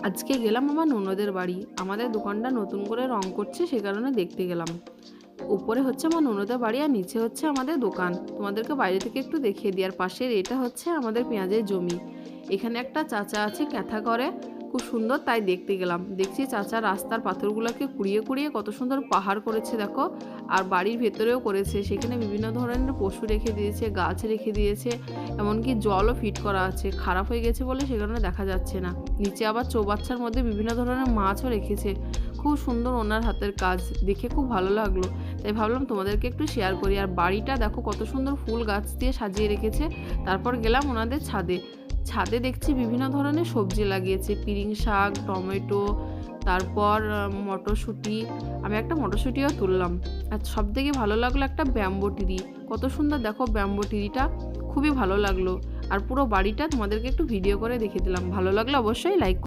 আজকে গেলাম আমার ননদের বাড়ি। আমাদের দোকানটা নতুন করে রং করছে, সে কারণে দেখতে গেলাম। উপরে হচ্ছে আমার ননদের বাড়ি আর নিচে হচ্ছে আমাদের দোকান। তোমাদেরকে বাইরে থেকে একটু দেখিয়ে দিই। আর পাশের এটা হচ্ছে আমাদের পেঁয়াজের জমি। এখানে একটা চাচা আছে ক্যাথা করে, খুব সুন্দর, তাই দেখতে গেলাম। দেখছি চাচা রাস্তার পাথরগুলোকে কুড়িয়ে কুড়িয়ে কত সুন্দর পাহাড় করেছে দেখো। আর বাড়ির ভেতরেও করেছে, সেখানে বিভিন্ন ধরনের পশু রেখে দিয়েছে, গাছ রেখে দিয়েছে, এমনকি জলও ফিট করা আছে। খারাপ হয়ে গেছে বলে সে কারণে দেখা যাচ্ছে না। নিচে আবার চৌবাচ্চার মধ্যে বিভিন্ন ধরনের মাছও রেখেছে। খুব সুন্দর ওনার হাতের কাজ, দেখে খুব ভালো লাগলো, তাই ভাবলাম তোমাদেরকে একটু শেয়ার করি। আর বাড়িটা দেখো কত সুন্দর ফুল গাছ দিয়ে সাজিয়ে রেখেছে। তারপর গেলাম ওনাদের ছাদে। ছাদে দেখছি বিভিন্ন ধরনের সবজি লাগিয়েছে, পিরিং শাক, টমেটো, তারপর মটরশুঁটি। আমি একটা মটরশুঁটিও তুললাম। আর সব থেকে ভালো লাগলো একটা ব্যাম্বো টিরি, কত সুন্দর দেখো ব্যাম্বো টিরিটা, খুবই ভালো লাগলো। আর পুরো বাড়িটা তোমাদেরকে একটু ভিডিও করে দেখিয়ে দিলাম। ভালো লাগলো অবশ্যই লাইক